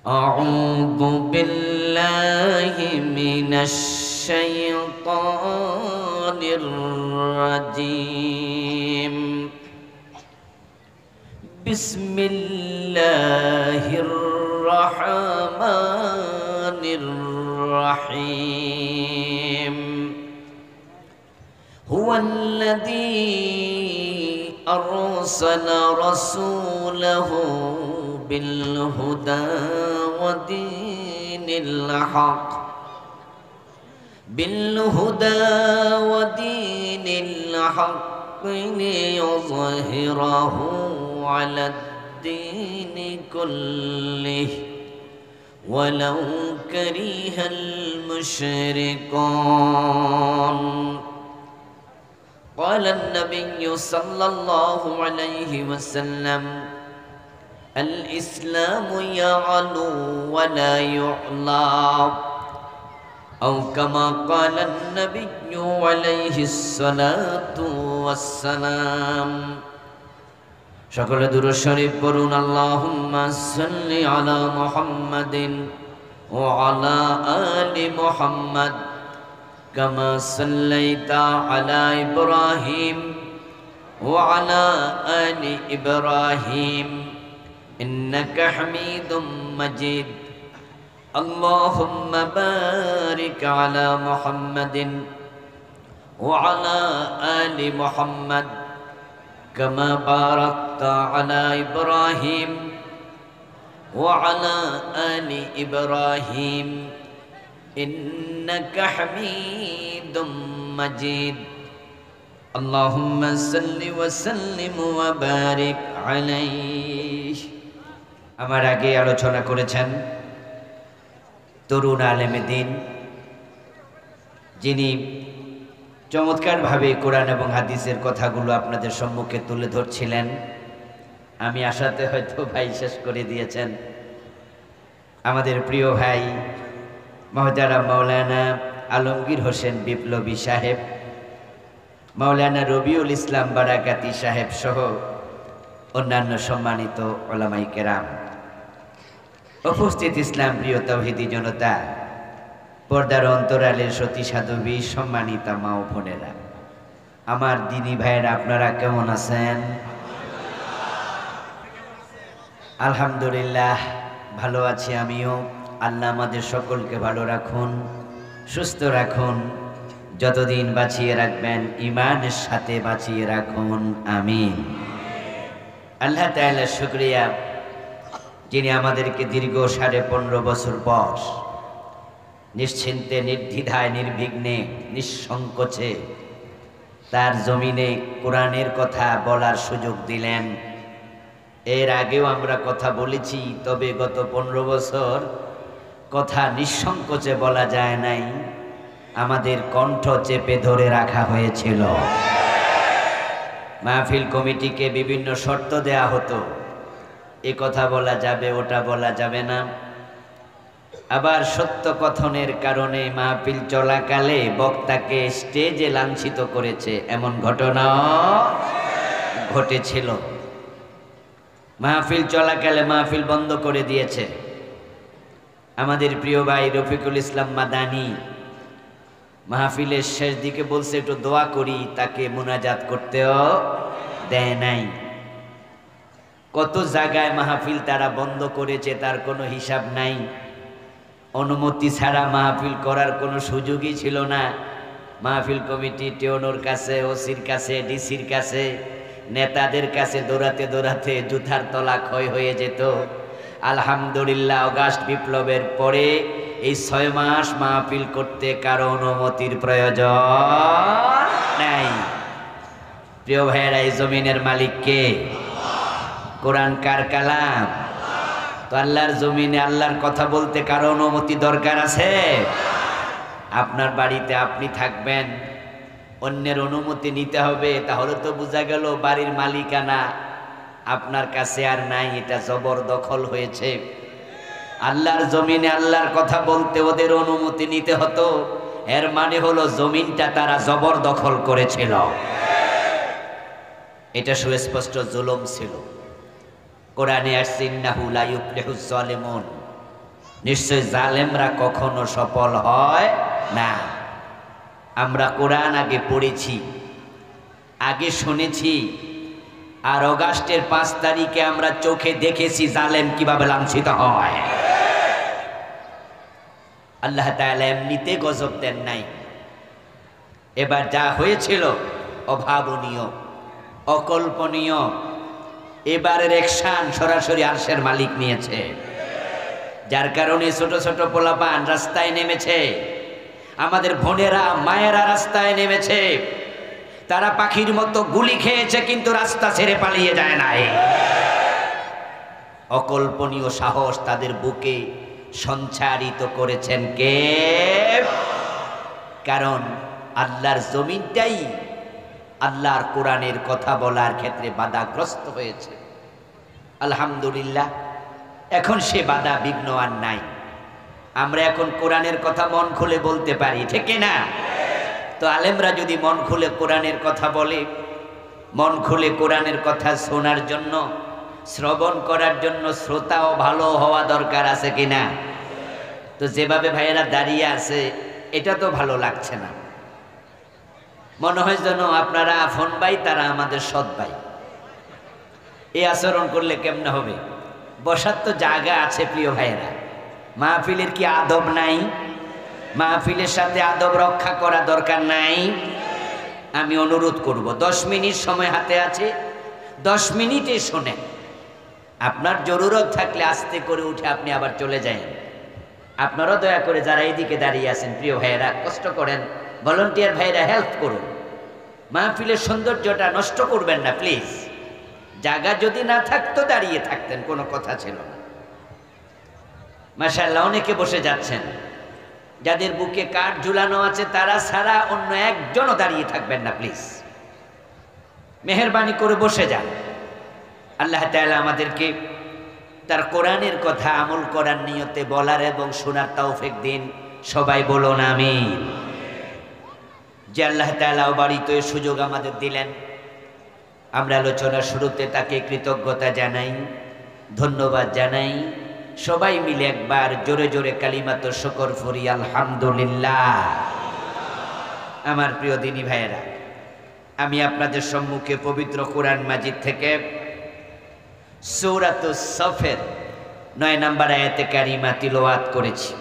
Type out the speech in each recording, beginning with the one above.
أعوذ بالله من الشيطان الرجيم بسم الله الرحمن الرحيم هو الذي أرسل رسوله بالهدى ودين الحق ليظهره على الدين كله ولو كره المشركون قال النبي صلى الله عليه وسلم الإسلام يعلو ولا يعلى أو كما قال النبي عليه الصلاة والسلام شكر درود شريف পড়ুন اللهم صل على محمد وعلى آل محمد كما صليت على إبراهيم وعلى آل إبراهيم إنك حميد مجيد اللهم بارك على محمد وعلى آل محمد كما باركت على إبراهيم وعلى آل إبراهيم إنك حميد مجيد اللهم صل وسلم وبارك عليه আমার আগে আলোচনা করেছেন তরুণ আলেমে দ্বীন যিনি চমৎকারভাবে কোরআন এবং হাদিসের কথাগুলো আপনাদের সম্মুখে তুলে ধরছিলেন। আমি আশাতে হয়তো ভাই শেষ করে দিয়েছেন। আমাদের প্রিয় ভাই মহতারাম মাওলানা আলমগীর হোসেন বিপ্লবী সাহেব, মাওলানা রবিউল ইসলাম বারাকাতি সাহেব সহ অন্যান্য সম্মানিত উলামায়ে কেরাম, উপস্থিত ইসলাম প্রিয় তাওহীদি জনতা, পর্দার অন্তরালের সতী সাধবী সম্মানিতা মা ও বোনেরা, আমার দিনী ভাইয়েরা, আপনারা কেমন আছেন? আলহামদুলিল্লাহ ভালো আছি আমিও। আল্লাহ আমাদের সকলকে ভালো রাখুন, সুস্থ রাখুন, যতদিন বাঁচিয়ে রাখবেন ঈমানের সাথে বাঁচিয়ে রাখুন, আমিন। আল্লাহ তাআলার শুকরিয়া, যিনি আমাদেরকে দীর্ঘ 15.5 বছর পর নিশ্চিন্তে, নির্দ্বিধায়, নির্বিঘ্নে, নিঃসংকোচে তার জমিনে কোরআনের কথা বলার সুযোগ দিলেন। এর আগেও আমরা কথা বলেছি, তবে গত 15 বছর কথা নিঃসংকোচে বলা যায় নাই, আমাদের কণ্ঠ চেপে ধরে রাখা হয়েছিল। মাহফিল কমিটিকে বিভিন্ন শর্ত দেয়া হতো, এ কথা বলা যাবে, ওটা বলা যাবে না। আবার সত্য কথনের কারণে মাহফিল চলাকালে বক্তাকে স্টেজে লাঞ্ছিত করেছে, এমন ঘটনাও ঘটেছিল। মাহফিল চলাকালে মাহফিল বন্ধ করে দিয়েছে। আমাদের প্রিয় ভাই রফিকুল ইসলাম মাদানী মাহফিলের শেষ দিকে বলছে একটু দোয়া করি, তাকে মুনাজাত করতেও দেয় নাই। কত জায়গায় মাহফিল তারা বন্ধ করেছে, তার কোনো হিসাব নাই। অনুমতি ছাড়া মাহফিল করার কোনো সুযোগই ছিল না। মাহফিল কমিটি টেওনোর কাছে, ওসির কাছে, ডিসির কাছে, নেতাদের কাছে দৌড়াতে দৌড়াতে জুতার তলা ক্ষয় হয়ে যেত। আলহামদুলিল্লাহ, অগাস্ট বিপ্লবের পরে এই 6 মাস মাহফিল করতে কারো অনুমতির প্রয়োজন নাই। প্রিয় ভাইয়েরা, এই জমিনের মালিক কে? কোরআন কার কালাম? তো আল্লাহর জমিনে আল্লাহর কথা বলতে কারো অনুমতি দরকার আছে? আপনার বাড়িতে আপনি থাকবেন, অন্যের অনুমতি নিতে হবে, তাহলে তো বোঝা গেল বাড়ির মালিকানা আপনার কাছে আর নাই, এটা জবরদখল হয়েছে। আল্লাহর জমিনে আল্লাহর কথা বলতে ওদের অনুমতি নিতে হতো, এর মানে হলো জমিনটা তারা জবরদখল করেছিল। এটা সুস্পষ্ট জুলুম ছিল। কোরআনে আসছে ইন্নাহু লা ইউফলিহুজ জালিমুন, নিশ্চয় জালেমরা কখনো সফল হয় না। আমরা কোরআন আগে পড়েছি, আগে শুনেছি, আর অগাস্টের 5 তারিখে আমরা চোখে দেখেছি জালেম কিভাবে লাঞ্ছিত হয়। আল্লাহ তাআলা এমনিতে গজব দেন নাই। এবার যা হয়েছিল অভাবনীয়, অকল্পনীয়। এবারের অ্যাকশন সরাসরি আরশের মালিক নিয়েছে, যার কারণে ছোট ছোট পোলাপান রাস্তায় নেমেছে, আমাদের বোনেরা মায়েরা রাস্তায় নেমেছে। তারা পাখির মতো গুলি খেয়েছে, কিন্তু রাস্তা ছেড়ে পালিয়ে যায় নাই। অকল্পনীয় সাহস তাদের বুকে সঞ্চারিত করেছেন কে? কারণ আল্লাহর জমিনটাই আল্লাহর কোরআনের কথা বলার ক্ষেত্রে বাধাগ্রস্ত হয়েছে। আলহামদুলিল্লাহ, এখন সে বাধা বিঘ্ন আর নাই। আমরা এখন কোরআনের কথা মন খুলে বলতে পারি, ঠিক না? তো আলেমরা যদি মন খুলে কোরআনের কথা বলে, মন খুলে কোরআনের কথা শোনার জন্য, শ্রবণ করার জন্য শ্রোতাও ভালো হওয়া দরকার, আছে কিনা? তো যেভাবে ভাইয়েরা দাঁড়িয়ে আছে এটা তো ভালো লাগছে না। মনে হয় যেন আপনারা আফন ভাই, তারা আমাদের সৎ ভাই। এই আচরণ করলে কেমনে হবে? বসার তো জায়গা আছে প্রিয় ভাইয়েরা। মাহফিলের কি আদব নাই? মাহফিলের সাথে আদব রক্ষা করা দরকার নাই? আমি অনুরোধ করব, 10 মিনিট সময় হাতে আছে, 10 মিনিটে শোনেন। আপনার জরুরত থাকলে আস্তে করে উঠে আপনি আবার চলে যান। আপনারাও দয়া করে যারা এইদিকে দাঁড়িয়ে আছেন প্রিয় ভাইয়েরা, কষ্ট করেন, ভলান্টিয়ার ভাইয়েরা হেল্প করুন। মাহফিলের সৌন্দর্যটা নষ্ট করবেন না প্লিজ। জায়গা যদি না থাকতো দাঁড়িয়ে থাকতেন, কোনো কথা ছিল না। মাশাআল্লাহ, অনেকে বসে যাচ্ছেন। যাদের বুকে কাঠ ঝুলানো আছে তারা ছাড়া অন্য একজনও দাঁড়িয়ে থাকবেন না প্লিজ। মেহেরবানি করে বসে যান। আল্লাহ তাআলা আমাদেরকে তার কোরআনের কথা আমল করার নিয়তে বলার এবং শোনার তৌফিক দিন। সবাই বলুন আমিন। যে আল্লাহ তাআলা বাড়িতে সুযোগ আমাদের দিলেন, আমরা আলোচনার শুরুতে তাকে কৃতজ্ঞতা জানাই, ধন্যবাদ জানাই। সবাই মিলে একবার জোরে জোরে কালিমাতুশ শুকর পড়ি, আলহামদুলিল্লাহ। আমার প্রিয় দিনী ভাইয়েরা, আমি আপনাদের সম্মুখে পবিত্র কোরআন মাজিদ থেকে সূরাতুস সফের 9 নম্বর আয়াতে কারিমা তিলাওয়াত করেছি।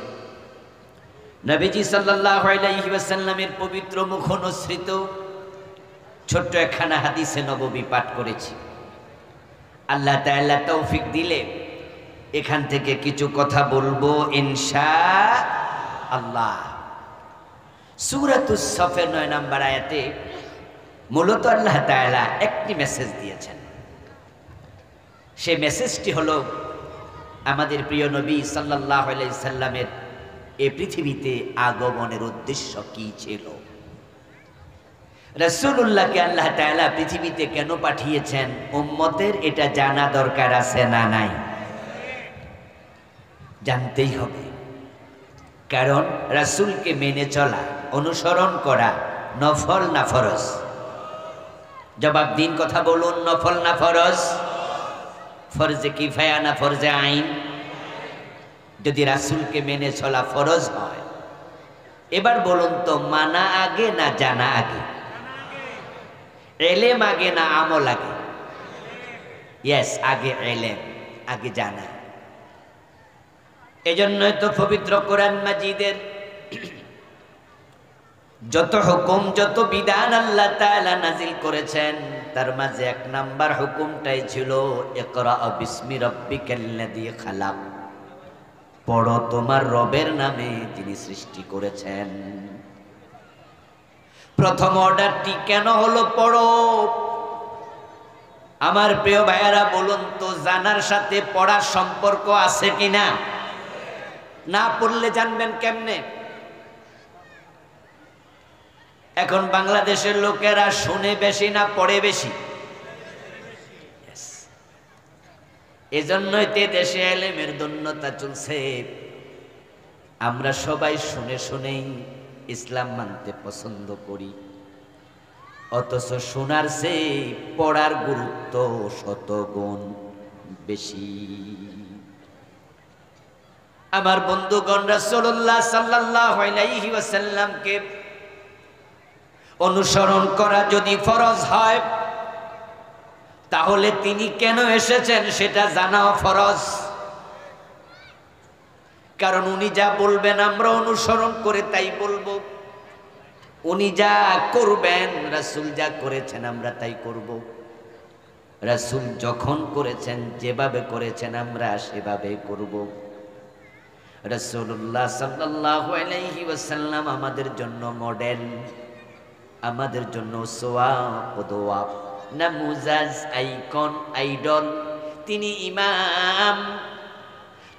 নবীজি সাল্লাল্লাহু আলাইহি ওয়াসাল্লামের পবিত্র মুখ অনুসৃত ছোট্ট একখানা হাদিসে নববী পাঠ করেছি। আল্লাহ তাআলা তৌফিক দিলে এখান থেকে কিছু কথা বলবো ইনশাআল্লাহ। সূরাতুস সফের 9 নম্বর আয়াতে মূলত আল্লাহ তাআলা একটি মেসেজ দিয়েছেন। সেই মেসেজটি হলো আমাদের প্রিয় নবী সাল্লাল্লাহু আলাইহি সাল্লামের এই পৃথিবীতে আগমনের উদ্দেশ্য কি ছিল। রাসূলুল্লাহকে আল্লাহ তাআলা পৃথিবীতে কেন পাঠিয়েছেন, উম্মতের এটা জানা দরকার আছে না নাই? জানতেই হবে। কারণ রাসূলকে মেনে চলা, অনুসরণ করা নফল না ফরজ? জবাব দিন, কথা বলুন, নফল না ফরজ? ফরজে কিফায়া না ফরজে আইন? যদি রাসূলকে মেনে চলা ফরজ হয়, এবার বলুন তো মানা আগে না জানা আগে? এলেম আগে না আমল আগে? ইয়েস, আগে এলেম, আগে জানা। এজন্যই তো পবিত্র কোরআন মাজিদের যত হুকুম, যত বিধান আল্লাহ তাআলা নাজিল করেছেন, তার মাঝে 1 নাম্বার হুকুমটাই ছিল ইকরা বিসমি রাব্বিকাল্লাযী খালাক। পড়ো তোমার রবের নামে যিনি সৃষ্টি করেছেন। প্রথম অর্ডারটি কেন হলো পড়ো? আমার প্রিয় ভাইয়েরা, বলুন তো জানার সাথে পড়ার সম্পর্ক আছে কিনা? না পড়লে জানবেন কেমনে? এখন বাংলাদেশের লোকেরা শুনে বেশি না পড়ে বেশি? এজন্যই তে দেশে এলেমের দন্যতা চলছে। আমরা সবাই শুনে শুনেই ইসলাম মানতে পছন্দ করি, অথচ শোনার চেয়ে পড়ার গুরুত্ব শতগুণ বেশি। আমার বন্ধুগণ, রাসূলুল্লাহ সাল্লাল্লাহু আলাইহি ওয়াসাল্লামকে অনুসরণ করা যদি ফরজ হয়, তাহলে তিনি কেন এসেছেন সেটা জানাও ফরজ। কারণ উনি যা বলবেন আমরা অনুসরণ করে তাই বলবো। উনি যা করবেন, রাসূল যা করেছেন আমরা তাই করব। রাসূল যখন করেছেন, যেভাবে করেছেন আমরা সেভাবে করব। রাসূলুল্লাহ সাল্লাল্লাহু আলাইহি ওয়াসাল্লাম আমাদের জন্য মডেল, আমাদের জন্য সোয়া কদওয়া, নামুজাজ, আইকন, আইডল। তিনি ইমাম,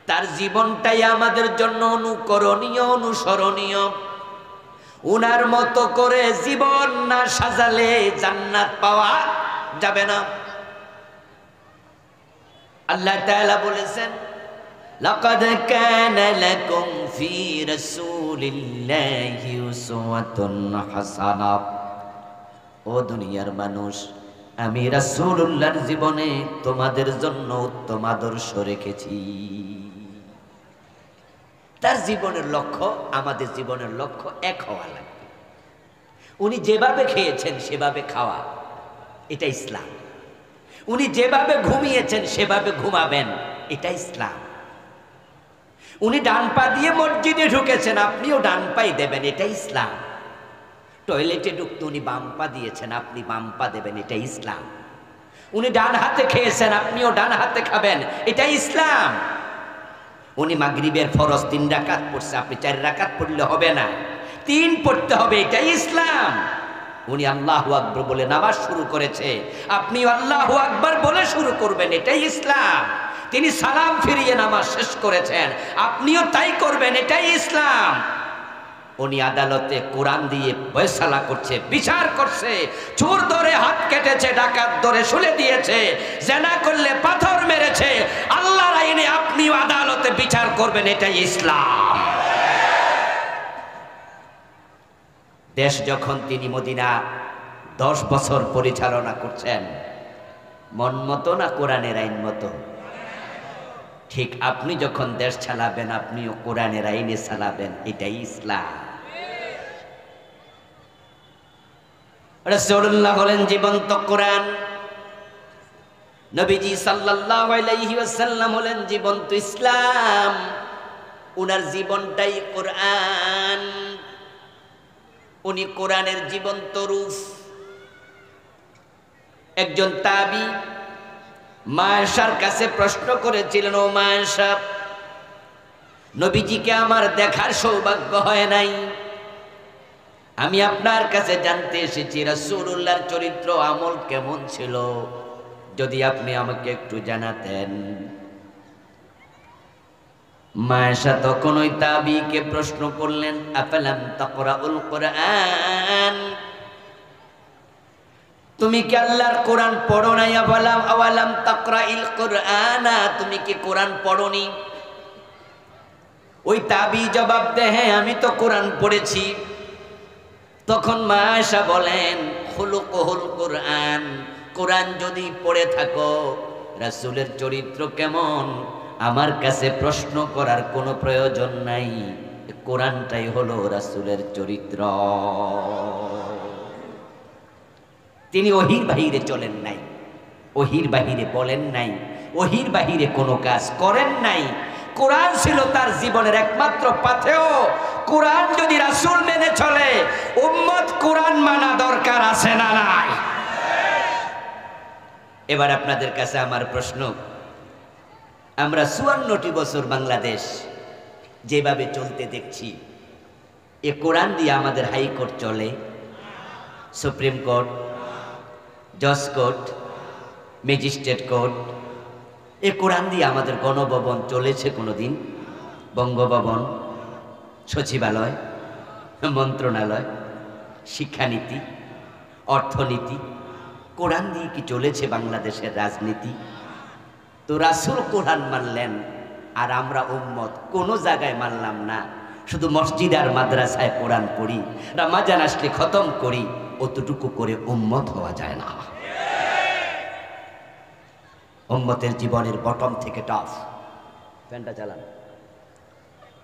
তার জীবনটাই আমাদের জন্য অনুকরণীয়, অনুসরণীয়। উনার মতো করে জীবন না সাজালে জান্নাত পাওয়া যাবে না। আল্লাহ তাআলা বলেছেন, লাকাদ কানা লাকুম ফি রাসূলিল্লাহি উসওয়াতুন হাসানাহ। ও দুনিয়ার মানুষ, আমি রাসূলুল্লাহর জীবনে তোমাদের জন্য উত্তম আদর্শ রেখেছি। তার জীবনের লক্ষ্য আমাদের জীবনের লক্ষ্য এক হওয়া লাগবে। উনি যেভাবে খেয়েছেন সেভাবে খাওয়া, এটা ইসলাম। উনি যেভাবে ঘুমিয়েছেন সেভাবে ঘুমাবেন, এটা ইসলাম। উনি ডান পা দিয়ে মসজিদে ঢুকেছেন, আপনিও ডান পাই দেবেন, এটা ইসলাম। টয়লেটে ঢুকতে উনি বাম পা দিয়েছেন, আপনি বাম পা দেবেন, এটা ইসলাম। উনি ডান হাতে খেয়েছেন, আপনিও ডান হাতে খাবেন, এটা ইসলাম। উনি মাগরিবের ফরজ 3 রাকাত পড়ছে, আপনি 4 রাকাত পড়লে হবে না, 3 পড়তে হবে, এটাই ইসলাম। উনি আল্লাহু আকবার বলে নামাজ শুরু করেছে, আপনি আল্লাহু আকবার বলে শুরু করবেন, এটাই ইসলাম। তিনি সালাম ফিরিয়ে নামাজ শেষ করেছেন, আপনিও তাই করবেন, এটাই ইসলাম। উনি আদালতে কোরআন দিয়ে ফয়সালা করছে, বিচার করছে। চোর ধরে হাত কেটেছে, ডাকাত ধরে শুলে দিয়েছে, জেনা করলে পাথর মেরেছে, আল্লাহর আইনে আপনিও আদালতে বিচার করবেন, এটাই ইসলাম। দেশ যখন তিনি মদিনা 10 বছর পরিচালনা করছেন, মন মতো না কোরআনের আইন মতো? ঠিক আপনি যখন দেশ চালাবেন, আপনিও কোরআনের আইনে চালাবেন, এটাই ইসলাম। রাসূলুল্লাহ হলেন জীবন্ত কোরআন, নবীজি সাল্লাল্লাহু আলাইহি ওয়াসাল্লাম হলেন জীবন্ত ইসলাম। উনার জীবনটাই কোরআন, উনি কোরআনের জীবন্ত রূপ। একজন তাবী মা আয়েশার কাছে প্রশ্ন করেছিলেন, ও মা আয়েশা, নবীজিকে আমার দেখার সৌভাগ্য হয় নাই, আমি আপনার কাছে জানতে এসেছি রাসূলুল্লাহর চরিত্র আমল কেমন ছিল, যদি আপনি আমাকে একটু জানাতেন। মা আয়েশা তখন ওই তাবীকে প্রশ্ন করলেন, আফালাম তাকরাউল কুরআন, তুমি কি আল্লাহর কোরআন পড়ো নাই? আওয়ালাম তাকরাইল কুরআনা, তুমি কি কোরআন পড়োনি? ওই তাবী জবাব দেয়, হ্যাঁ আমি তো কোরআন পড়েছি। তখন মা আয়েশা বলেন, খুলুকুল কোরআন, কোরআন যদি পড়ে থাকো, রাসূলের চরিত্র কেমন আমার কাছে প্রশ্ন করার কোনো প্রয়োজন নাই, কোরআনটাই হলো রাসূলের চরিত্র। তিনি ওহির বাহিরে চলেন নাই, ওহির বাহিরে বলেন নাই, ওহির বাহিরে কোনো কাজ করেন নাই। কোরআন ছিল তার জীবনের একমাত্র পাথেয়। কোরআন যদি রাসূল মেনে চলে, উম্মত কোরআন মানা দরকার আছে না নাই? এবার আপনাদের কাছে আমার প্রশ্ন, আমরা 54টি বছর বাংলাদেশ যেভাবে চলতে দেখছি, এ কোরআন দিয়ে আমাদের হাইকোর্ট চলে, সুপ্রিম কোর্ট, জজ কোর্ট, ম্যাজিস্ট্রেট কোর্ট, এ কোরআন দিয়ে আমাদের গণভবন চলেছে কোনোদিন? বঙ্গভবন, সচিবালয়, মন্ত্রণালয়, শিক্ষানীতি, অর্থনীতি, কোরআন দিয়ে কি চলেছে বাংলাদেশের রাজনীতি? তো রাসূল কোরআন মানলেন, আর আমরা উম্মত কোনো জায়গায় মানলাম না, শুধু মসজিদ আর মাদ্রাসায় কোরআন পড়ি, রমজান আসলে খতম করি, অতটুকু করে উম্মত হওয়া যায় না। উম্মতের জীবনের বটম থেকে টপ, ফ্যানটা চালান,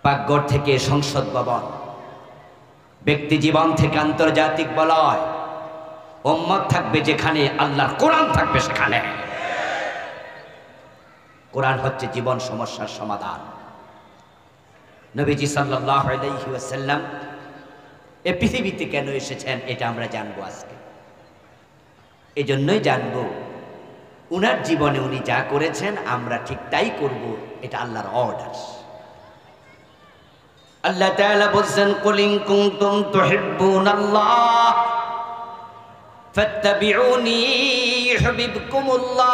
পাকঘর থেকে সংসদ ভবন, ব্যক্তি জীবন থেকে আন্তর্জাতিক বলয়, উম্মত থাকবে যেখানে আল্লাহর কোরআন থাকবে সেখানে। কোরআন হচ্ছে জীবন সমস্যার সমাধান। নবীজি সাল্লাল্লাহু আলাইহি ওয়াসাল্লাম এই পৃথিবীতে কেন এসেছেন এটা আমরা জানবো আজকে। এজন্যই জানবো উনার জীবনে উনি যা করেছেন আমরা ঠিক তাই করব, এটা আল্লাহর অর্ডার। আল্লাহ তাআলা বলেন, কুল ইন কুনতুম তুহিব্বুনাল্লাহ ফাত্তাবিউনি ইউহিব্বুকুমুল্লাহ।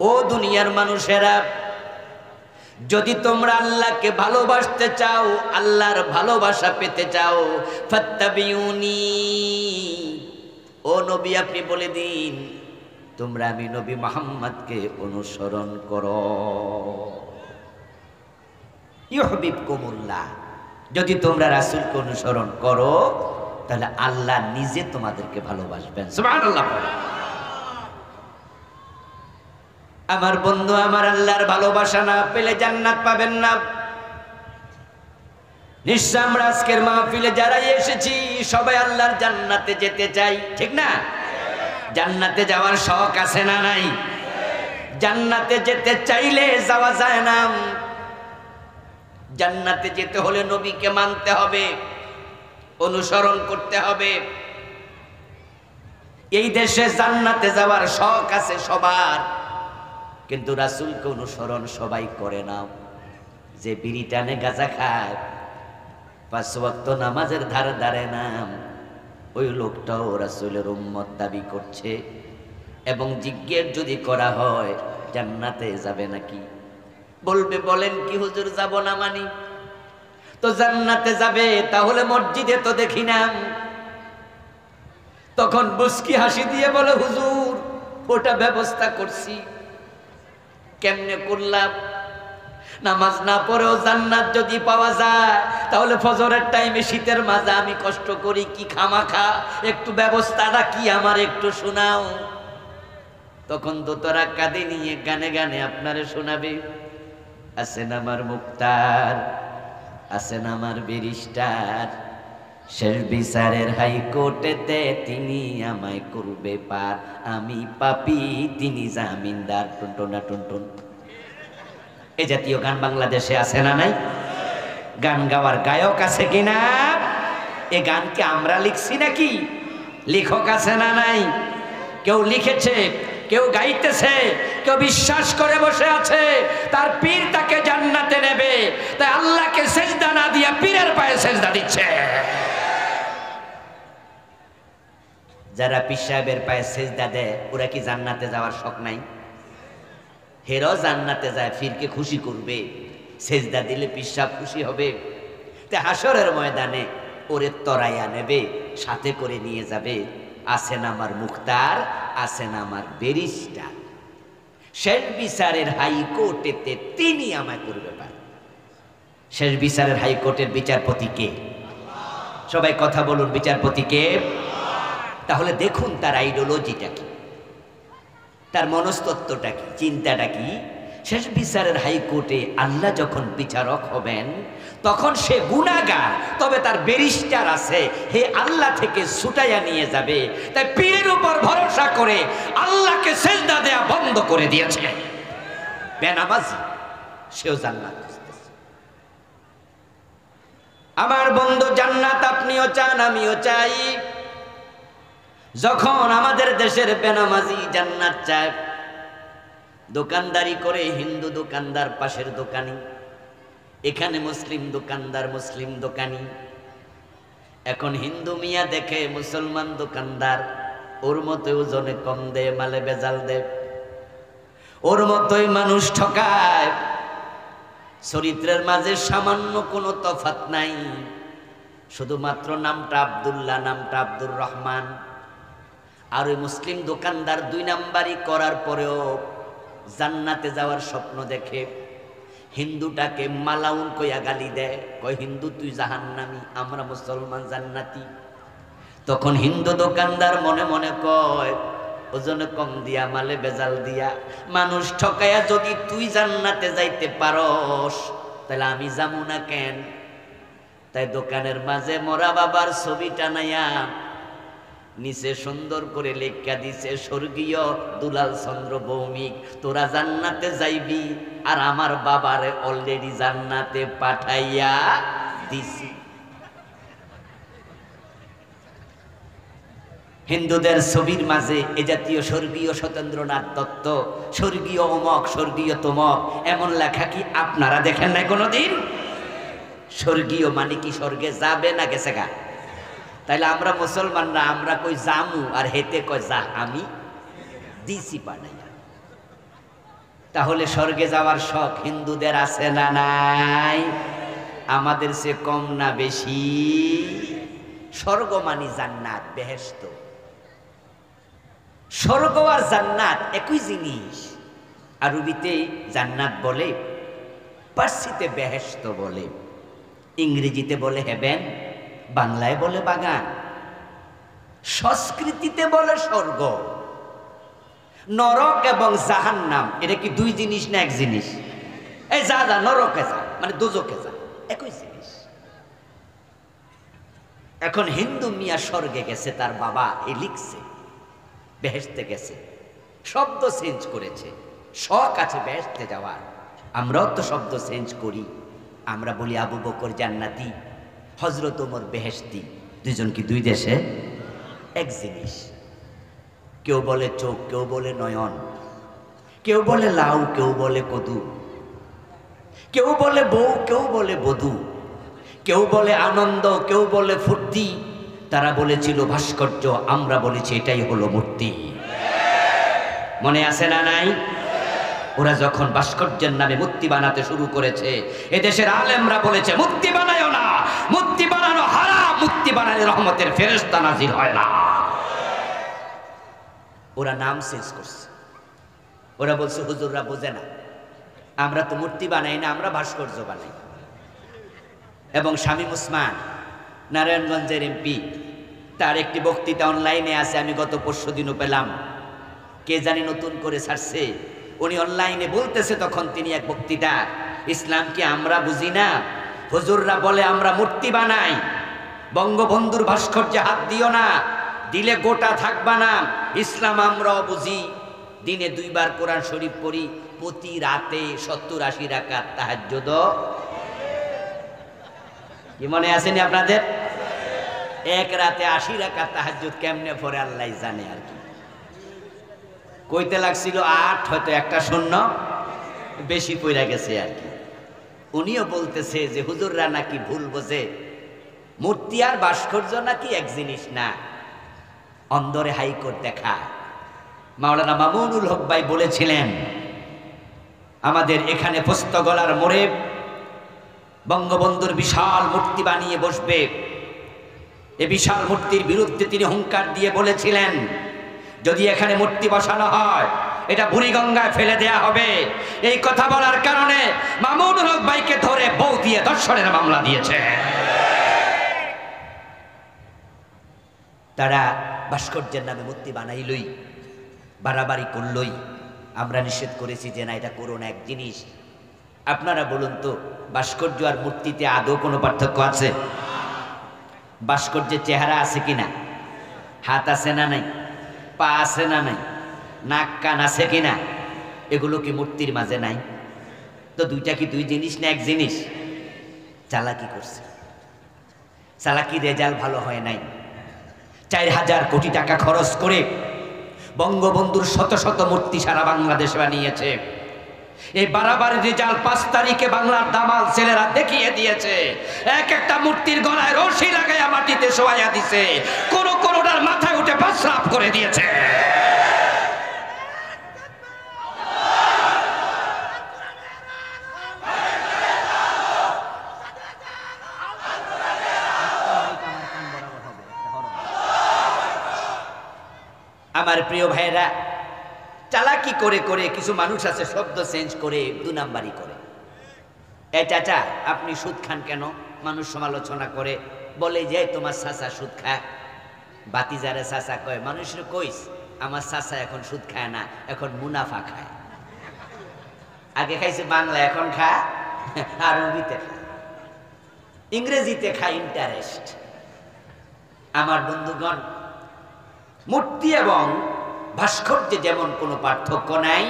ও দুনিয়ার মানুষেরা, যদি তোমরা আল্লাহকে ভালোবাসতে চাও, আল্লাহর ভালোবাসা পেতে চাও, ফাত্তাবিউনি, ও নবী আপনি বলে দিন তোমরা আমি নবী মুহাম্মদকে অনুসরণ করো। ইউহিব্বুকুমুল্লাহ, যদি তোমরা রাসূলকে অনুসরণ করো তাহলে আল্লাহ নিজে তোমাদেরকে ভালোবাসবেন। সুবহানাল্লাহ। আমার বন্ধু, আমার আল্লাহর ভালোবাসা না পেলে জান্নাত পাবেন না। নিশ্চয় আমরা আজকের মাহফিলে যারা এসেছি সবাই আল্লাহর জান্নাতে যেতে চাই, ঠিক না? জান্নাতে যাওয়ার শখ আছে না নাই? জান্নাতে যেতে চাইলে যাওয়া যায় না। জান্নাতে যেতে হলে নবীকে মানতে হবে, অনুসরণ করতে হবে। এই দেশে জান্নাতে যাওয়ার শখ আছে সবার, কিন্তু রাসূলকে অনুসরণ সবাই করে না। যে বিড়ি টানে গাঁজা খায়, 5 ওয়াক্ত নামাজের ধারে দাঁড়ায় না, ওই লোকটাও রাসূলের উম্মত দাবি করছে। এবং জিজ্ঞেস যদি করা হয় জান্নাতে যাবে নাকি, বলবে বলেন কি হুজুর যাব না মানি। তো জান্নাতে যাবে, তাহলে মসজিদে তো দেখি না। তখন মুস্কি হাসি দিয়ে বলে হুজুর ওটা ব্যবস্থা করছি। কেমনে করলাম? নামাজ না পড়েও জান্নাত যদি পাওয়া যায় তাহলে ফজরের টাইমে শীতের মাঝে আমি কষ্ট করি কি খামাখা, একটু ব্যবস্থাটা কি আমার একটু শোনাও। তখন দোতরা কাঁদে নিয়ে গানে গানে আপনারে শোনাবে। আছেন আমার মুক্তার, আছেন আমার ব্যারিস্টার, শেষ বিচারের হাইকোর্টেতে তিনি আমায় করবে পার, আমি পাপী তিনি জামিনদার। টুনটুনা টুনটুন। এই জাতীয় গান বাংলাদেশে আছে না নাই? গান গাওয়ার গায়ক আছে কিনা? এ গান কি আমরা লিখছি নাকি? লেখক আছে না নাই? কেউ লিখেছে, কেউ গাইতেছে, কেউ বিশ্বাস করে বসে আছে তার পীর তাকে জান্নাতে নেবে, তাই আল্লাহকে সেজদা না দিয়া পীরের পায়ে সেজদা দিচ্ছে। যারা পীর সাহেবের পায়ে সেজদা দেয় ওরা কি জান্নাতে যাওয়ার শখ নাই? হেরাও জান্নাতে যায়, পীরকে খুশি করবে, সেজদা দিলে পীর সাহেব খুশি হবে। তে হাসরের ময়দানে ওরে তরাইয়া নেবে, সাথে করে নিয়ে যাবে। আছেন আমার মুখতার, আছেন আমার ব্যারিস্টার, শেষ বিচারের হাইকোর্টেতে তিনি আমায় করবে পার। শেষ বিচারের হাইকোর্টের বিচারপতি কে? সবাই কথা বলুন, বিচারপতি কে? তাহলে দেখুন তার আইডিওলজিটা কি, তার মনস্তত্ত্বটা কি, চিন্তাটা কি। শেষ বিচারের হাইকোর্টে আল্লাহ যখন বিচারক হবেন তখন সে গুনাহগার, তবে তার ব্যারিস্টার আছে, হে আল্লাহ থেকে ছুটাইয়া নিয়ে যাবে। তাই পীরের উপর ভরসা করে আল্লাহকে সেজদা দেয়া বন্ধ করে দিয়েছে। বেনামাজি সেও জান্নাত খুঁজতেছে। আমার বন্ধু, জান্নাত আপনিও চান, আমিও চাই। যখন আমাদের দেশের বেনামাজি জান্নাত চায়, দোকানদারি করে হিন্দু দোকানদার পাশের দোকানি, এখানে মুসলিম দোকানদার মুসলিম দোকানি। এখন হিন্দু মিয়া দেখে মুসলমান দোকানদার, ওর মতো ওজনে কম দে, মালে বেজাল দে, ওর মতোই মানুষ ঠকায়। চরিত্রের মাঝে সামান্য কোনো তফাৎ নাই, শুধুমাত্র নামটা আব্দুল্লাহ, নামটা আব্দুর রহমান। আর ওই মুসলিম দোকানদার 2 নাম্বারি করার পরেও জান্নাতে যাওয়ার স্বপ্ন দেখে। হিন্দুটাকে মালাউন কইয়া গালি দেয়, কয় হিন্দু তুই জাহান্নামী, আমরা মুসলমান জান্নাতি। তখন হিন্দু দোকানদার মনে মনে কয়, ও ওজন কম দিয়া মালে বেজাল দিয়া মানুষ ঠকাইয়া যদি তুই জান্নাতে যাইতে পারস তাহলে আমি যামু না কেন? তাই দোকানের মাঝে মরা বাবার ছবি টানাইয়া নিচে সুন্দর করে লেখা দিছে স্বর্গীয় দুলাল চন্দ্র ভৌমিক, তোরা জান্নাতে যাইবি আর আমার বাবারে অলরেডি জান্নাতে পাঠাইয়া দিছি। হিন্দুদের ছবির মাঝে এ জাতীয় স্বর্গীয় সত্যেন্দ্রনাথ দত্ত, স্বর্গীয় অমক, স্বর্গীয় তমক এমন লেখা কি আপনারা দেখেন নাই কোনোদিন? স্বর্গীয় মানে কি স্বর্গে যাবে না গেছে গা? তাইলে আমরা মুসলমানরা আমরা কই জামু আর হেতে কই যা আমি দিছি পাঠাইয়া। তাহলে স্বর্গে যাওয়ার শখ হিন্দুদের আছে না নাই? আমাদের সে কম না বেশি? স্বর্গ মানি জান্নাত, বেহেশত। স্বর্গ আর জান্নাত একই জিনিস। আরবিতে জান্নাত বলে, পার্সিতে বেহেশত বলে, ইংরেজিতে বলে হেভেন, বাংলায় বলে বাগান, সংস্কৃতিতে বলে স্বর্গ। নরক এবং জাহান্নাম এটা কি দুই জিনিস না এক জিনিস? এই যা যা নরকে যা মানে দোজখে যা, একই জিনিস। এখন হিন্দু মিয়া স্বর্গে গেছে, তার বাবা এ লিখছে বেহেশতে গেছে, শব্দ চেঞ্জ করেছে, শখ আছে বেহেশতে যাওয়ার। আমরাও তো শব্দ চেঞ্জ করি, আমরা বলি আবু বকর জান্নাতি, হযরত ওমর বেহেশতি। দুইজন কি দুই দেশে? এক জিনিস। কেউ বলে চোখ, কেউ বলে নয়ন, কেউ বলে লাউ, কেউ বলে কদু, কেউ বলে বউ, কেউ বলে বধূ, কেউ বলে আনন্দ, কেউ বলে ফুর্তি। তারা বলেছিল ভাস্কর্য, আমরা বলেছি এটাই হলো মূর্তি। মনে আছে না নাই? ওরা যখন ভাস্কর্যের নামে মূর্তি বানাতে শুরু করেছে, এদেশের আলেমরা বলেছে মূর্তি বানায়ও না, মূর্তি বানানো হারাম, মূর্তি বানালে রহমতের ফেরেশতা নাজিল হয় না। ওরা নাম চেঞ্জ করছে। ওরা বলছে হুজুররা বোঝে না, আমরা তো মূর্তি বানাই না, আমরা ভাস্কর্য বানাই। এবং শামীম ওসমান নারায়ণগঞ্জের এমপি, তার একটি বক্তৃতা অনলাইনে আছে, আমি গত পরশু দিনও পেলাম, কে জানি নতুন করে ছাড়ছে। উনি অনলাইনে বলতেছে, তখন তিনি এক বক্তৃতা, ইসলাম কি আমরা বুঝি না? হুজুররা বলে আমরা মূর্তি বানাই, বঙ্গবন্ধুর ভাস্কর্যে হাত দিও না, দিলে গোটা থাকবা না। ইসলাম আমরাও বুঝি, দিনে 2 বার কোরআন শরীফ পড়ি, প্রতি রাতে 70-80 রাকাত তাহাজ্জুদ। কি মনে আসেনি আপনাদের? এক রাতে 80 রাকাত তাহাজ্জুদ কেমনে পড়ে আল্লাহ জানে। আর কি কইতে লাগছিল 8, হয়তো একটা শূন্য বেশি পড়ে গেছে আর কি। উনিও বলতেছে যে হুজুররা নাকি ভুল বোঝে, মূর্তি আর ভাস্কর্য নাকি এক জিনিস না, অন্দরে হাইকোর্ট দেখা। মাওলানা মামুনুল হক ভাই বলেছিলেন, আমাদের এখানে পোস্তগলার মোড়ে বঙ্গবন্ধুর বিশাল মূর্তি বানিয়ে বসবে। এই বিশাল মূর্তির বিরুদ্ধে তিনি হুঙ্কার দিয়ে বলেছিলেন, যদি এখানে মূর্তি বসানো হয় এটা বুড়িগঙ্গায় ফেলে দেয়া হবে। এই কথা বলার কারণে মামুনুল হক ভাইকে ধরে বউ দিয়ে ধর্ষণের মামলা দিয়েছে। তারা ভাস্কর্যের নামে মূর্তি বানাইলই, বাড়াবাড়ি করলই। আমরা নিষেধ করেছি যে না, এটা করো না, এক জিনিস। আপনারা বলুন তো, ভাস্কর্য আর মূর্তিতে আদৌ কোনো পার্থক্য আছে? ভাস্কর্যের চেহারা আছে কিনা? হাত আছে না নাই? পা আছে না নাই? নাক কান আছে কিনা? এগুলো কি মূর্তির মাঝে নাই? তো দুইটা কি দুই জিনিস না এক জিনিস? চালাকি করছে, চালাকি রেজাল্ট ভালো হয় নাই। 4000 কোটি টাকা খরচ করে বঙ্গবন্ধুর শত শত মূর্তি সারা বাংলাদেশ বানিয়েছে। এই বাড়াবাড়ি রেজাল্ট 5 তারিখে বাংলার দামাল ছেলেরা দেখিয়ে দিয়েছে। এক একটা মূর্তির গলায় রশি লাগাইয়া মাটিতে শোয়াইয়া দিছে, কোনোটার মাথায় উঠে প্রস্রাব করে দিয়েছে। আমার প্রিয় ভাইরা, চালাকি করে করে কিছু মানুষ আছে শব্দ চেঞ্জ করে 2 নাম্বারি করে। এই চাচা আপনি সুদ খান কেন? মানুষ সমালোচনা করে, বলে যে তোমার চাচা সুদ খায়। বাতি যারা চাচা কয়, মানুষের কইস আমার চাচা এখন সুদ খায় না, এখন মুনাফা খায়। আগে খাইছে বাংলা, এখন খায় আরবিতে খায়, ইংরেজিতে খায় ইন্টারেস্ট। আমার বন্ধুগণ, মূর্তি এবং ভাস্কর্যে যেমন কোনো পার্থক্য নাই,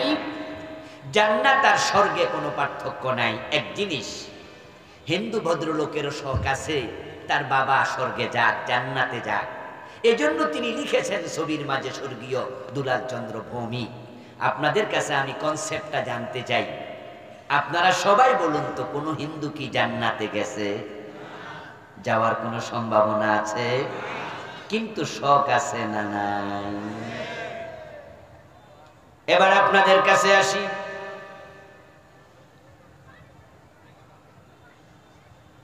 জান্নাত আর স্বর্গে কোনো পার্থক্য নাই। এক জিনিস, হিন্দু ভদ্রলোকেরও শখ আছে তার বাবা স্বর্গে যাক, জান্নাতে যাক। এজন্য তিনি লিখেছেন ছবির মাঝে স্বর্গীয় দুলাল চন্দ্র ভৌমিক। আপনাদের কাছে আমি কনসেপ্টটা জানতে চাই, আপনারা সবাই বলুন তো, কোনো হিন্দু কি জান্নাতে গেছে? যাওয়ার কোনো সম্ভাবনা আছে? কিন্তু শখ আছে না নাই? এবার আপনাদের কাছে আসি।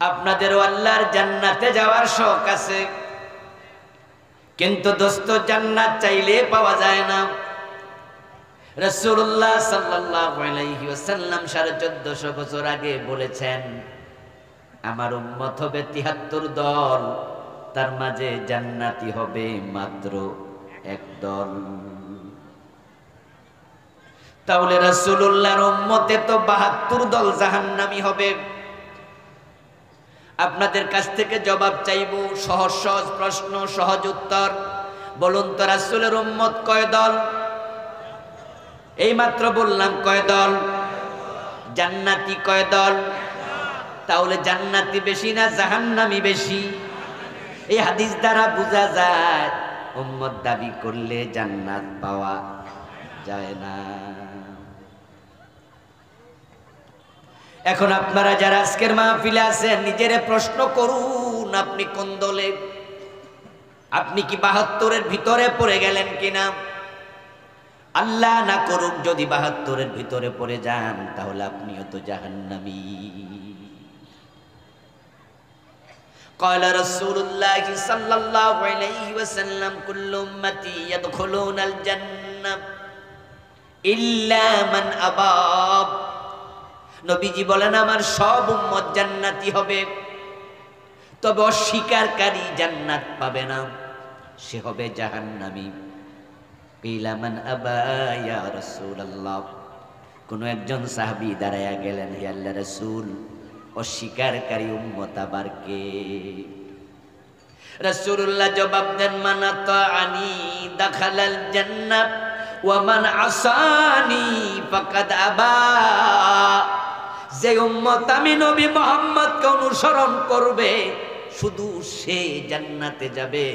আপনাদেরও আল্লাহর জান্নাতে যাওয়ার শখ আছে, কিন্তু দোস্ত জান্নাত চাইলে পাওয়া যায় না। রাসূলুল্লাহ সাল্লাল্লাহু আলাইহি ওয়াসাল্লাম 1450 বছর আগে বলেছেন, আমার উম্মত হবে 73 দল, তার মাঝে জান্নাতি হবে মাত্র এক দল। তাহলে রাসূলুল্লাহর উম্মতে তো 72 দল জাহান্নামী হবে। আপনাদের কাছ থেকে জবাব চাইব, সহজ সহজ প্রশ্ন, সহজ উত্তর। বলুন তো, রাসূলের উম্মত কয় দল? এই মাত্র বললাম কয় দল? জান্নাতি কয় দল? তাহলে জান্নাতি বেশি না জাহান্নামী বেশি? এই হাদিস দ্বারা বোঝা যায় উম্মত দাবি করলে জান্নাত পাওয়া যায় না। এখন আপনারা যারা আজকের মাহফিলে আছেন, নিজেরে প্রশ্ন করুন, আপনি কোন দলে? আপনি কি 72-এর ভিতরে পড়ে গেলেন কিনা? আল্লাহ না করুক যদি 72-এর ভিতরে পড়ে যান, তাহলে আপনিও তো জাহান্নামী। قال رسول الله صلى الله عليه وسلم كل امتي يدخلون الجنة إلا من أبى। নবীজি বলেন, আমার সব উম্মত জান্নাতি হবে, তবে অস্বীকারী জান্নাত পাবে না, সে হবে জাহান্নামী। কিলা মান আবা ইয়া রাসূলুল্লাহ। কোন একজন সাহাবী দাঁড়ায়া গেলেন, হে আল্লাহর রাসূল, অস্বীকারী উম্মত আবার কে? রাসূলুল্লাহ জবাব দেন, মান আতাআনি দাখালাল জান্নাত ওয়া মান আসানি ফাকাদ আবা। যে উম্মত আমি নবী মুহাম্মদকে অনুসরণ করবে, শুধু সে জান্নাতে যাবে।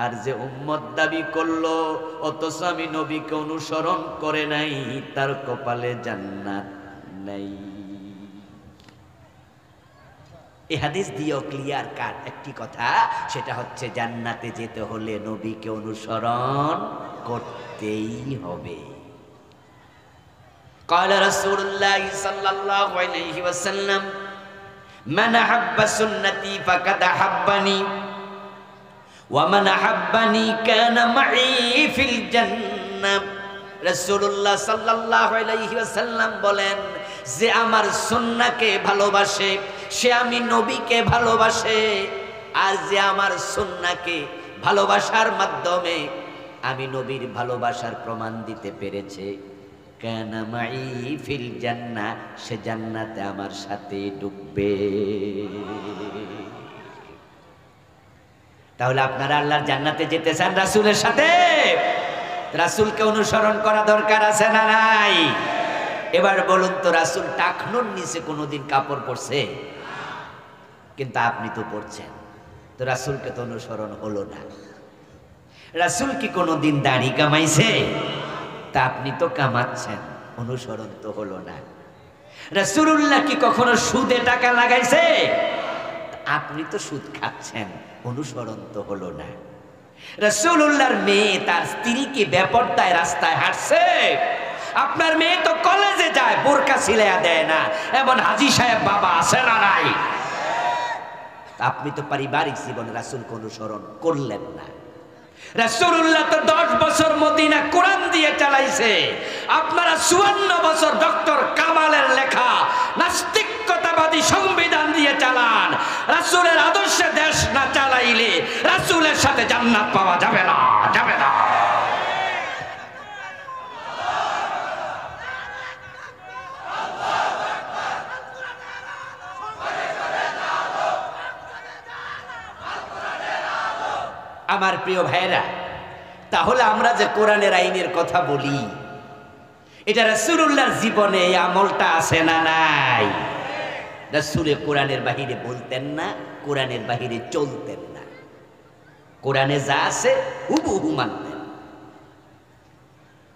আর যে উম্মত দাবি করলো অথচ আমি নবীকে অনুসরণ করে নাই, তার কপালে জান্নাত নাই। এই হাদিস দিয়েও ক্লিয়ার কাট একটি কথা, সেটা হচ্ছে জান্নাতে যেতে হলে নবীকে অনুসরণ করতেই হবে। قال رسول الله صلى الله عليه وسلم من أحب سنتي فقد أحبني ومن أحبني كان معي في الجنة। রাসূলুল্লাহ সাল্লাল্লাহু আলাইহি ওয়াসাল্লাম বলেন, যে আমার সুন্নাহকে ভালোবাসে সে আমি নবীকে ভালোবাসে, আর যে আমার সুন্নাহকে ভালোবাসার মাধ্যমে আমি নবীর ভালোবাসার প্রমাণ দিতে পেরেছে, কানা মাই ফিল জান্নাহ, সে জান্নাতে আমার সাথে ঢুকবে। তাহলে আপনারা আল্লাহর জান্নাতে যেতে চান রাসূলের সাথে? রাসূলকে অনুসরণ করা দরকার আছে না নাই? এবার বলুন তো, রাসূল টাকনুর নিচে কোনোদিন কাপড় পরছে? কিন্তু আপনি তো পরছেন, তো রাসূলকে তো অনুসরণ হলো না। রাসূল কি কোনোদিন দাড়ি কামাইছে? তা আপনি তো কামাচ্ছেন, অনুসরণ তো হলো না। রাসূলুল্লাহ কি কখনো সুদে টাকা লাগাইছে? আপনি তো সুদ খাচ্ছেন, অনুসরণ তো হলো না। রাসূলুল্লাহর মেয়ে তার স্ত্রীকে বেপরদায় রাস্তায় হাঁটছে, আপনার মেয়ে তো কলেজে যায়, বোরকা সিলাইয়া দেয় না, এমন হাজী সাহেব বাবা আছে না নাই? আপনি তো পারিবারিক জীবনে রাসূলকে অনুসরণ করলেন না। রাসূলুল্লাহ তো 10 বছর মদিনা কোরআন দিয়ে চালাইছে, আপনারা 54 বছর ডক্টর কামালের লেখা নাস্তিকতাবাদী সংবিধান দিয়ে চালান। রাসূলের আদর্শে দেশ না চালাইলে রাসূলের সাথে জান্নাত পাওয়া যাবে না, যাবে না। আমার প্রিয় ভাইরা, তাহলে আমরা যে কোরআনের আইনের কথা বলি, এটা রাসূলুল্লাহর জীবনে এই আমলটা আছে না নাই? রাসূল কোরআনের বাহিরে বলতেন না, কোরআনের বাহিরে চলতেন না, কোরআনে যা আছে হুবহু মানতেন।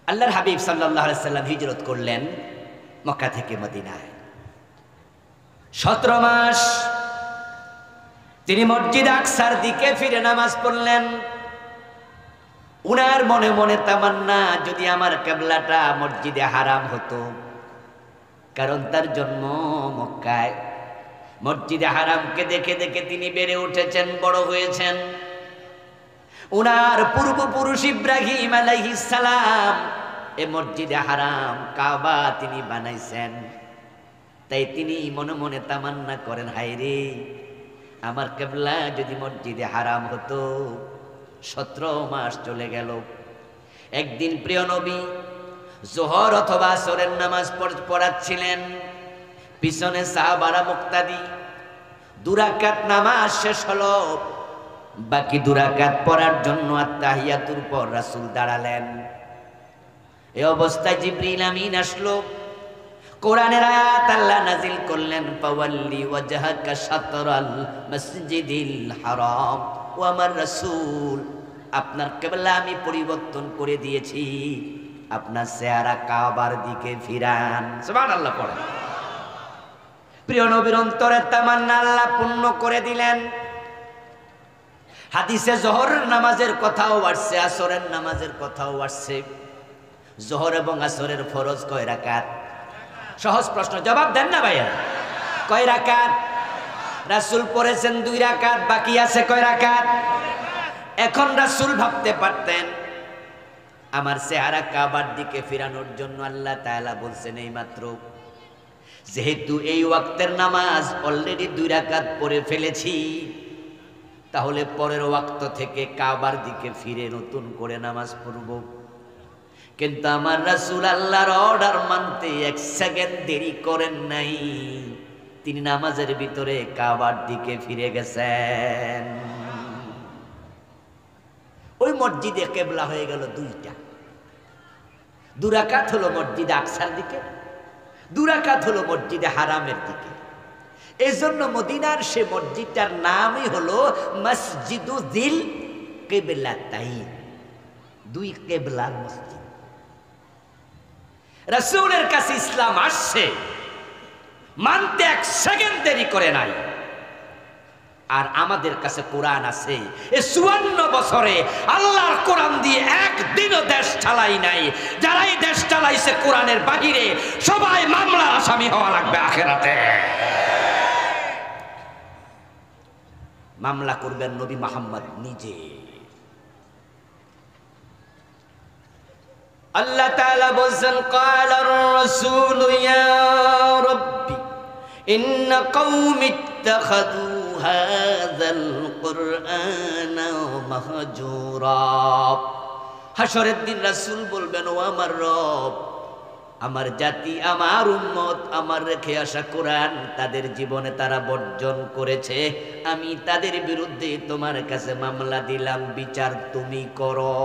আল্লাহর হাবিব সাল্লাল্লাহু আলাইহি সাল্লাম হিজরত করলেন মক্কা থেকে মদিনায়। 17 মাস তিনি মসজিদ আকসার দিকে ফিরে নামাজ পড়লেন। উনার মনে মনে তামান্না, যদি আমার কিবলাটা মসজিদে হারাম হতো, কারণ তার জন্ম মক্কায়। মসজিদে হারামকে দেখে দেখে তিনি বেড়ে উঠেছেন, বড় হয়েছেন। উনার পূর্বপুরুষ ইব্রাহিম আলাইহিস সালাম এ মসজিদে হারাম কাবা তিনি বানাইছেন। তাই তিনি মনে মনে তামান্না করেন, হায় রে, আমার কিবলা যদি মসজিদে হারাম হতো। 17 মাস চলে গেল। একদিন প্রিয় নবী যোহর অথবা আসরের নামাজ পড়াচ্ছিলেন, পিছনে সাহাবারা মুক্তাদি। 2 রাকাত নামাজ শেষ হলো, বাকি 2 রাকাত পড়ার জন্য আত্তাহিয়াতুর পর রাসূল দাঁড়ালেন। এই অবস্থায় জিবরিল আমিন আসলো, কোরআনের আয়াত আল্লাহ নাজিল করলেন, ফাওয়াল্লি ওয়াজহাকা শাতরাল মসজিদিল হারাম। ও আমার রাসূল, আপনার কিবলা আমি পরিবর্তন করে দিয়েছি, আপনার চেহারা কাবার দিকে ফিরান। সুবহানাল্লাহ পড়েন। প্রিয় নবীর অন্তরের তামান্না আল্লাহ পূর্ণ করে দিলেন। হাদিসে যোহরের নামাজের কথাও আসছে, আসরের নামাজের কথাও আসছে। যোহর এবং আসরের ফরজ কয় রাকাত? সহজ প্রশ্ন, জবাব দেন না ভাইয়া। কয় রাকাত? রাসূল পড়েছেন 2 রাকাত, বাকি আছে কয় রাকাত? এখন রাসূল ভাবতে পারতেন আমার চেহারা কাবার দিকে ফিরানোর জন্য আল্লাহ তাআলা বলছেন এই মাত্র, যেহেতু এই ওয়াক্তের নামাজ অলরেডি 2 রাকাত পড়ে ফেলেছি, তাহলে পরের ওয়াক্ত থেকে কাবার দিকে ফিরে নতুন করে নামাজ পড়ব। কিন্তু আমার রাসূল আল্লাহর অর্ডার মানতে 1 সেকেন্ড দেরি করেন নাই, তিনি নামাজের ভিতরে কাবার দিকে ফিরে গেছেন। ওই মসজিদে কিবলা হয়ে গেল 2টা। 2 রাকাত হলো মসজিদে আকসার দিকে, 2 রাকাত হলো মসজিদে হারামের দিকে। এই জন্য মদিনার সে মসজিদটার নামই হলো মসজিদুল কিবলাতাইন, 2 কিবলার মসজিদ। রাসূলের কাছে ইসলাম আসছে, মানতে 1 সেকেন্ড দেরি করে নাই। আর আমাদের কাছে কোরআন আছে, এই 54 বছরে আল্লাহর কোরআন দিয়ে একদিনও দেশ চালাই নাই। যারাই দেশ চালাইছে কোরআনের বাহিরে, সবাই মামলার আসামি হওয়া লাগবে আখিরাতে। মামলা করবেন নবী মুহাম্মদ নিজে। আল্লাহ তাআলা বলেন, ক্বালার রাসূলু ইয়া রাব্বি ইন্না কওমি ইত্তাখাযু হাযাল কুরআনা মাহজুরা। হাশরের দিন রাসূল বলবেন, ও আমার রব, আমার জাতি, আমার উম্মত, আমার রেখে আসা কোরআন তাদের জীবনে তারা বর্জন করেছে। আমি তাদের বিরুদ্ধে তোমার কাছে মামলা দিলাম, বিচার তুমি করো।